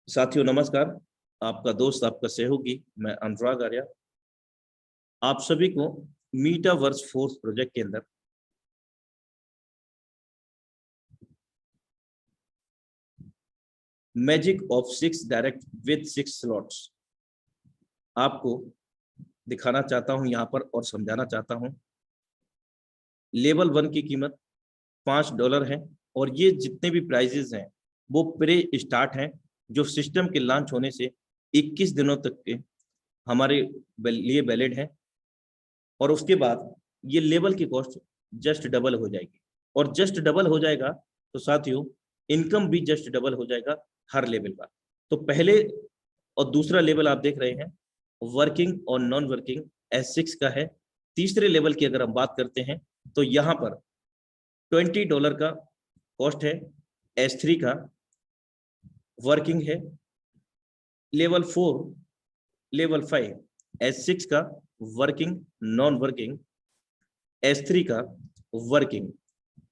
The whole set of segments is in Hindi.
साथियों नमस्कार। आपका दोस्त, आपका सहयोगी मैं अनुराग आर्या आप सभी को मीटावर्स फोर्स प्रोजेक्ट के अंदर magic of 6 direct with 6 slots आपको दिखाना चाहता हूं यहां पर और समझाना चाहता हूं। लेवल 1 की कीमत $5 है और ये जितने भी प्राइजेस हैं वो प्रे स्टार्ट हैं, जो सिस्टम के लॉन्च होने से 21 दिनों तक के हमारे लिए वैलिड है। और उसके बाद ये लेवल की कॉस्ट जस्ट डबल हो जाएगी और जस्ट डबल हो जाएगा तो साथियों इनकम भी जस्ट डबल हो जाएगा हर लेवल का। तो पहले और दूसरा लेवल आप देख रहे हैं वर्किंग और नॉन वर्किंग S6 का है। तीसरे लेवल की अगर हम बात करते हैं तो यहाँ पर $20 का कॉस्ट है, S3 का वर्किंग है, लेवल 4 लेवल 5 S6 का वर्किंग नॉन वर्किंग, S3 का वर्किंग।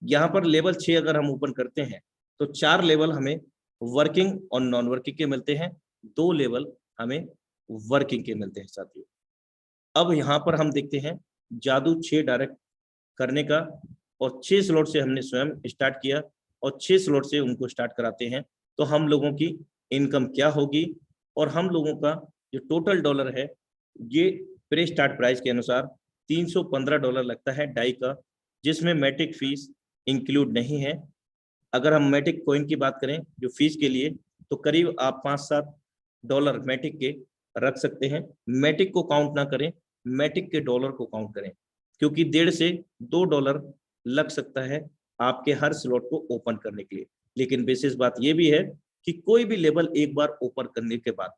यहाँ पर लेवल 6 अगर हम ओपन करते हैं तो 4 लेवल हमें वर्किंग और नॉन वर्किंग के मिलते हैं, 2 लेवल हमें वर्किंग के मिलते हैं साथियों। अब यहाँ पर हम देखते हैं जादू 6 डायरेक्ट करने का और 6 स्लॉट से हमने स्वयं स्टार्ट किया और 6 स्लॉट से उनको स्टार्ट कराते हैं तो हम लोगों की इनकम क्या होगी और हम लोगों का जो टोटल डॉलर है ये प्री स्टार्ट प्राइस के अनुसार $315 लगता है डाई का, जिसमें मैटिक फीस इंक्लूड नहीं है। अगर हम मैटिक कॉइन की बात करें जो फीस के लिए तो करीब आप $5-7 मैटिक के रख सकते हैं। मैटिक को काउंट ना करें, मैटिक के डॉलर को काउंट करें, क्योंकि $1.5 से $2 लग सकता है आपके हर स्लॉट को ओपन करने के लिए। लेकिन विशेष बात यह भी है कि कोई भी लेवल एक बार ओपन करने के बाद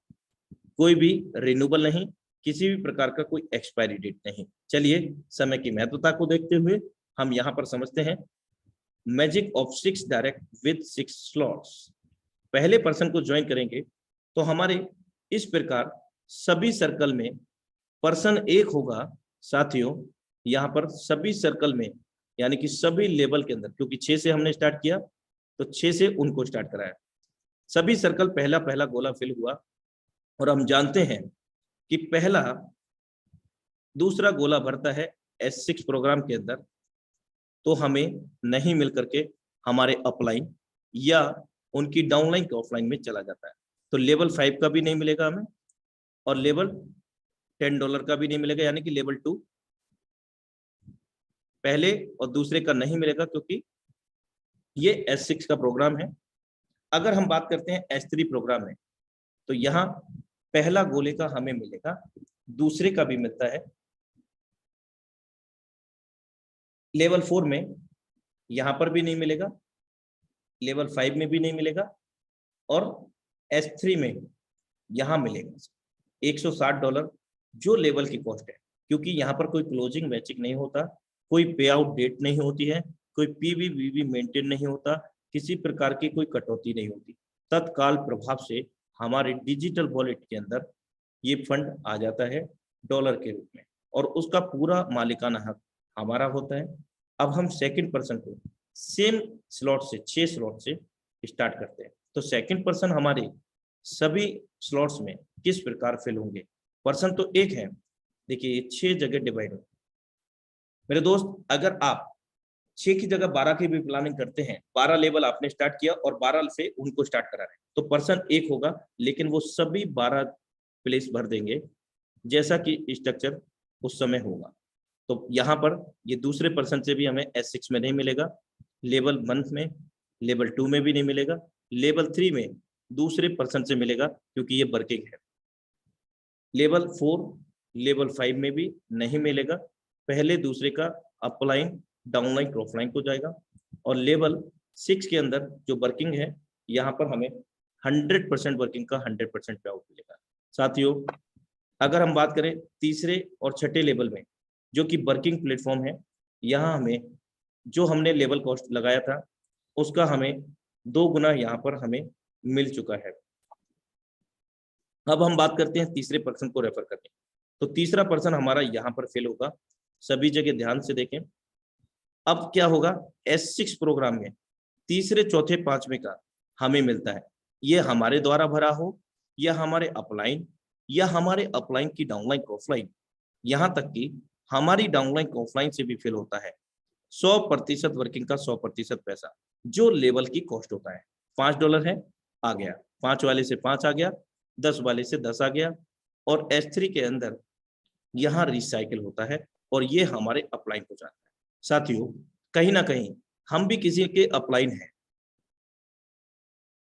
कोई भी रिन्यूएबल नहीं, किसी भी प्रकार का कोई एक्सपायरी डेट नहीं। चलिए समय की महत्वता को देखते हुए हम यहाँ पर समझते हैं magic of 6 direct with 6 slots. पहले पर्सन को ज्वाइन करेंगे तो हमारे इस प्रकार सभी सर्कल में पर्सन एक होगा साथियों। यहाँ पर सभी सर्कल में यानी कि सभी लेवल के अंदर, क्योंकि 6 से हमने स्टार्ट किया तो 6 से उनको स्टार्ट कराया, सभी सर्कल पहला पहला गोला फिल हुआ और हम जानते हैं कि पहला दूसरा गोला भरता है S6 प्रोग्राम के अंदर तो हमें नहीं मिल करके हमारे अपलाइन या उनकी डाउनलाइन के ऑफलाइन में चला जाता है। तो लेवल 5 का भी नहीं मिलेगा हमें और लेवल $10 का भी नहीं मिलेगा, यानी कि लेवल 2 पहले और दूसरे का नहीं मिलेगा क्योंकि ये S6 का प्रोग्राम है। अगर हम बात करते हैं S3 प्रोग्राम में तो यहाँ पहला गोले का हमें मिलेगा, दूसरे का भी मिलता है, लेवल 4 में यहाँ पर भी नहीं मिलेगा, लेवल 5 में भी नहीं मिलेगा और S3 में यहाँ मिलेगा $160 जो लेवल की कॉस्ट है, क्योंकि यहाँ पर कोई क्लोजिंग मैचिंग नहीं होता, कोई पे आउट डेट नहीं होती है, कोई पीवी मेंटेन नहीं होता, किसी प्रकार की कोई कटौती नहीं होती। तत्काल प्रभाव से हमारे डिजिटल वॉलेट के अंदर ये फंड आ जाता है डॉलर के रूप में और उसका पूरा मालिकाना हक हमारा होता है। अब हम सेकंड पर्सन को सेम स्लॉट से 6 स्लॉट से स्टार्ट करते हैं तो सेकंड पर्सन हमारे सभी स्लॉट्स में किस प्रकार फिल होंगे। पर्सन तो एक है, देखिए ये 6 जगह डिवाइड हो। मेरे दोस्त अगर आप 6 की जगह 12 की भी प्लानिंग करते हैं, 12 लेवल आपने स्टार्ट किया और 12 से उनको स्टार्ट करा रहे हैं तो पर्सन एक होगा, लेकिन वो सभी 12 प्लेस भर देंगे जैसा कि स्ट्रक्चर उस समय होगा। तो यहाँ पर ये दूसरे पर्सन से भी हमें S6 में नहीं मिलेगा, लेवल 1 में, लेवल 2 में भी नहीं मिलेगा, लेवल 3 में दूसरे पर्सन से मिलेगा क्योंकि ये वर्किंग है, लेवल 4 लेवल 5 में भी नहीं मिलेगा, पहले दूसरे का अपलाइन डाउनलाइन क्रॉपलाइन को जाएगा और लेवल 6 के अंदर जो वर्किंग है यहाँ पर हमें 100% वर्किंग का 100% पे आउट मिलेगा। साथियों अगर हम बात करें तीसरे और छठे लेवल में जो कि वर्किंग प्लेटफॉर्म है, यहाँ हमें जो हमने लेवल कॉस्ट लगाया था उसका हमें 2 गुना यहाँ पर हमें मिल चुका है। अब हम बात करते हैं तीसरे पर्सन को रेफर करने, तो तीसरा पर्सन हमारा यहाँ पर फेल होगा, सभी जगह ध्यान से देखें। अब क्या होगा S6 प्रोग्राम में तीसरे चौथे पांचवें का हमें मिलता है, ये हमारे द्वारा भरा हो या हमारे अपलाइन या हमारे अपलाइन की डाउनलाइन ऑफलाइन, यहाँ तक कि हमारी डाउनलाइन ऑफलाइन से भी फिल होता है। 100% वर्किंग का 100% पैसा जो लेवल की कॉस्ट होता है। $5 है, आ गया, 5 वाले से 5 आ गया, 10 वाले से 10 आ गया, और S3 के अंदर यहाँ रिसाइकिल होता है और ये हमारे अपलाइन को जाता है। साथियों, कहीं ना कहीं हम भी किसी के अपलाइन हैं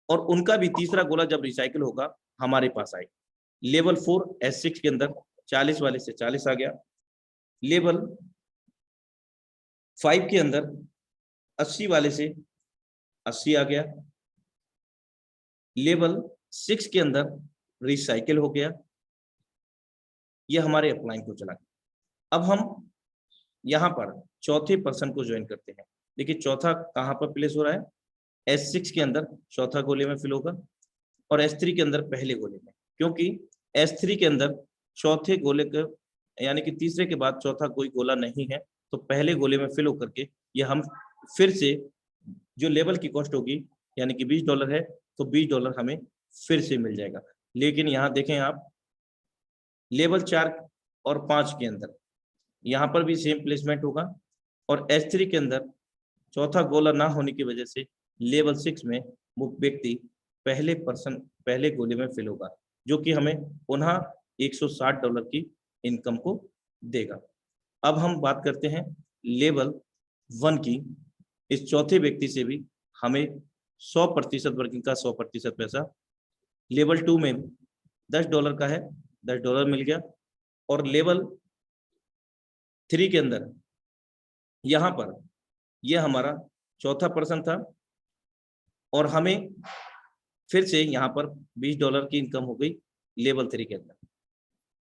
और उनका भी तीसरा गोला जब रिसाइकिल होगा हमारे पास आए। लेवल 4 S6 के अंदर 40 वाले से 40 आ गया, लेवल 5 के अंदर 80 वाले से 80 आ गया, लेवल 6 के अंदर रिसाइकिल हो गया, ये हमारे अपलाइन को चला गया। अब हम यहाँ पर चौथे पर्सन को ज्वाइन करते हैं। देखिए चौथा कहाँ पर प्लेस हो रहा है, S6 के अंदर चौथा गोले में फिल होगा और S3 के अंदर पहले गोले में, क्योंकि S3 के अंदर चौथे गोले के यानी कि तीसरे के बाद चौथा कोई गोला नहीं है, तो पहले गोले में फिल होकर के ये हम फिर से जो लेवल की कॉस्ट होगी यानी कि $20 है, तो $20 हमें फिर से मिल जाएगा। लेकिन यहाँ देखें आप, लेवल 4 और 5 के अंदर यहाँ पर भी सेम प्लेसमेंट होगा और S3 के अंदर चौथा गोला ना होने की वजह से लेवल 6 में वो व्यक्ति पहले गोले में फिल होगा, जो कि हमें पुनः $160 की इनकम को देगा। अब हम बात करते हैं लेवल 1 की। इस चौथे व्यक्ति से भी हमें 100% वर्किंग का 100% पैसा, लेवल 2 में $10 का है, $10 मिल गया, और लेवल 3 के अंदर यहाँ पर यह हमारा चौथा पर्सन था और हमें फिर से यहाँ पर $20 की इनकम हो गई लेवल 3 के अंदर।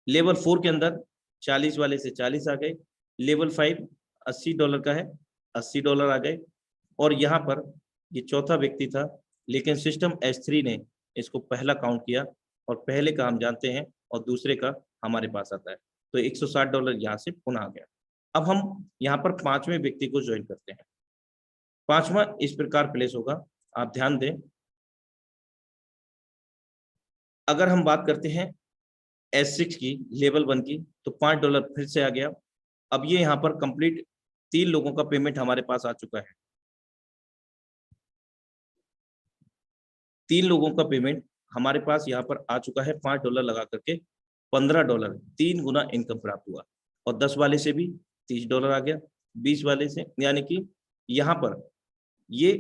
लेवल 4 के अंदर 40 वाले से 40 आ गए, लेवल 5 $80 का है, $80 आ गए, और यहाँ पर ये चौथा व्यक्ति था, लेकिन सिस्टम S3 ने इसको पहला काउंट किया और पहले का हम जानते हैं और दूसरे का हमारे पास आता है, तो $160 यहाँ से पुनः आ गया। अब हम यहाँ पर पांचवें व्यक्ति को ज्वाइन करते हैं। पांचवा इस प्रकार प्लेस होगा, आप ध्यान दें। अगर हम बात करते हैं S6 की, लेवल 1 की, तो $5 फिर से आ गया। अब ये यहाँ पर कंप्लीट 3 लोगों का पेमेंट हमारे पास आ चुका है। 3 लोगों का पेमेंट हमारे पास यहाँ पर आ चुका है। $5 लगा करके $15, 3 गुना इनकम प्राप्त हुआ, और 10 वाले से भी $30 आ गया, 20 वाले से, यानी कि यहाँ पर ये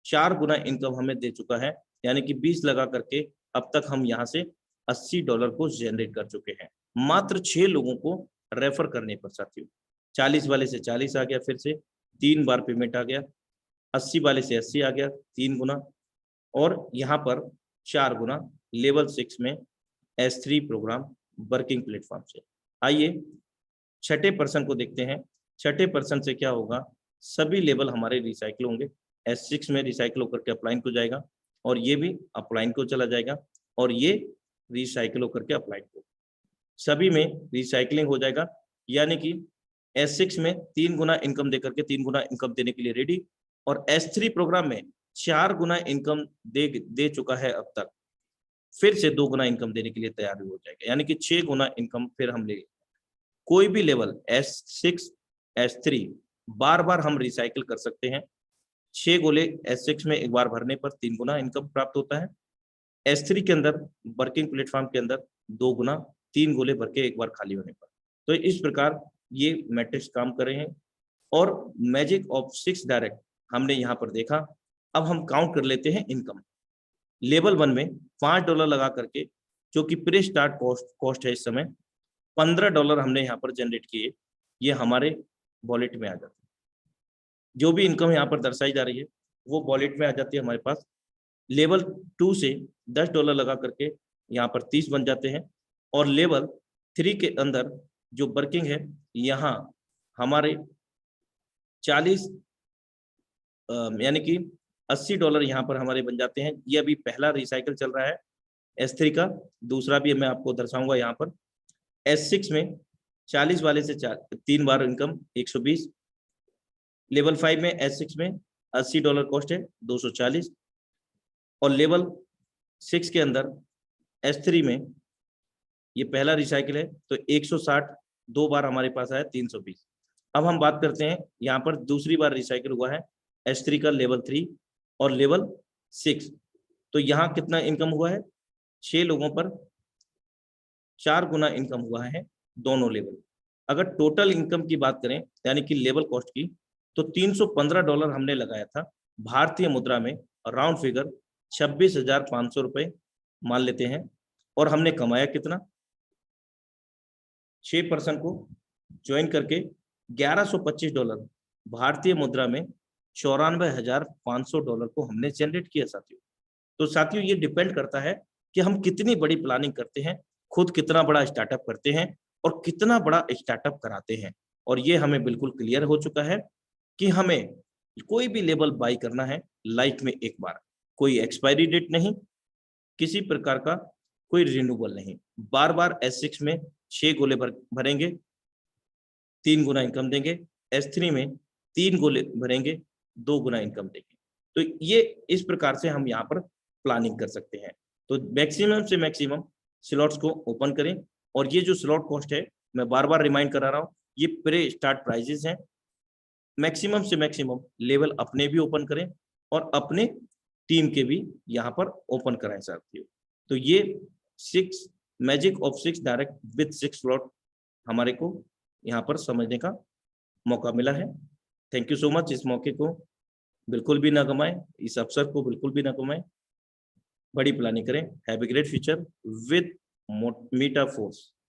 4 गुना इनकम हमें दे चुका है, यानी कि 20 लगा करके अब तक हम यहाँ से $80 को जनरेट कर चुके हैं, मात्र 6 लोगों को रेफर करने पर। साथियों, 40 वाले से 40 आ गया, फिर से 3 बार पेमेंट आ गया, 80 वाले से 80 आ गया, 3 गुना, और यहाँ पर 4 गुना लेवल 6 में S3 प्रोग्राम वर्किंग प्लेटफॉर्म से। आइए छठे पर्सन को देखते हैं। छठे पर्सन से क्या होगा, सभी लेवल हमारे रिसाइकिल होंगे। S6 में रिसाइकिल होकर के अपलाइन को जाएगा, और ये भी अपलाइन को चला जाएगा, और ये रिसाइकिल होकर के अपलाइन को, सभी में रिसाइकलिंग हो जाएगा। यानी कि S6 में 3 गुना इनकम देकर के 3 गुना इनकम देने के लिए रेडी, और S3 प्रोग्राम में 4 गुना इनकम दे चुका है अब तक, फिर से 2 गुना इनकम देने के लिए तैयार हो जाएगा, यानी कि 6 गुना इनकम फिर हम ले। कोई भी लेवल S6 S3 बार बार हम रिसाइकिल कर सकते हैं। 6 गोले S6 में एक बार भरने पर 3 गुना इनकम प्राप्त होता है। S3 के अंदर वर्किंग प्लेटफॉर्म के अंदर 2 गुना, 3 गोले भर के एक बार खाली होने पर। तो इस प्रकार ये मैट्रिक्स काम कर रहे हैं, और मैजिक ऑफ 6 डायरेक्ट हमने यहाँ पर देखा। अब हम काउंट कर लेते हैं इनकम। लेवल 1 में $5 लगा करके, जो कि प्री स्टार्ट कॉस्ट है, इस समय $15 हमने यहाँ पर जनरेट किए, ये हमारे वॉलेट में आ जाते हैं। जो भी इनकम यहाँ पर दर्शाई जा रही है वो वॉलेट में आ जाती है हमारे पास। लेवल 2 से $10 लगा करके यहाँ पर 30 बन जाते हैं, और लेवल 3 के अंदर जो वर्किंग है, यहाँ हमारे 40 यानी कि $80 यहाँ पर हमारे बन जाते हैं। ये अभी पहला रिसाइकिल चल रहा है S3 का, दूसरा भी मैं आपको दर्शाऊंगा यहाँ पर। S6 में 40 वाले से 3 बार इनकम 120, लेवल 5 में S6 में $80 कॉस्ट है 240, और लेवल 6 के अंदर S3 में ये पहला रिसाइकिल है, तो 160 2 बार हमारे पास आया 320। अब हम बात करते हैं यहाँ पर दूसरी बार रिसाइकिल हुआ है S3 का लेवल 3 और लेवल 6, तो यहाँ कितना इनकम हुआ है, 6 लोगों पर 4 गुना इनकम हुआ है दोनों लेवल। अगर टोटल इनकम की बात करें यानी कि लेवल कॉस्ट की, तो $315 हमने लगाया था भारतीय मुद्रा में, राउंड फिगर 26,500 रुपए मान लेते हैं, और हमने कमाया कितना, 6% को ज्वाइन करके $1125 भारतीय मुद्रा में $94,500 को हमने जनरेट किया साथियों। तो साथियों ये डिपेंड करता है कि हम कितनी बड़ी प्लानिंग करते हैं, खुद कितना बड़ा स्टार्टअप करते हैं और कितना बड़ा स्टार्टअप कराते हैं। और ये हमें बिल्कुल क्लियर हो चुका है कि हमें कोई भी लेवल बाई करना है लाइफ में एक बार, कोई एक्सपायरी डेट नहीं, किसी प्रकार का कोई रिन्यूअल नहीं, बार बार S6 में 6 गोले भरेंगे 3 गुना इनकम देंगे, S3 में 3 गोले भरेंगे 2 गुना इनकम देंगे। तो ये इस प्रकार से हम यहाँ पर प्लानिंग कर सकते हैं। तो मैक्सिमम से मैक्सिमम स्लॉट्स को ओपन करें, और ये जो स्लॉट कॉस्ट है मैं बार बार रिमाइंड करा रहा हूँ, ये प्रे स्टार्ट प्राइजेस हैं। मैक्सिमम से मैक्सिमम लेवल अपने भी ओपन करें और अपने टीम के भी यहाँ पर ओपन कराएं साथियों। तो ये 6 magic of 6 direct with 6 slot हमारे को यहाँ पर समझने का मौका मिला है। Thank you so much. इस मौके को बिल्कुल भी ना गंवाएं, इस अवसर को बिल्कुल भी ना गंवाएं, बड़ी प्लानिंग करें। Have a great future with Meta force.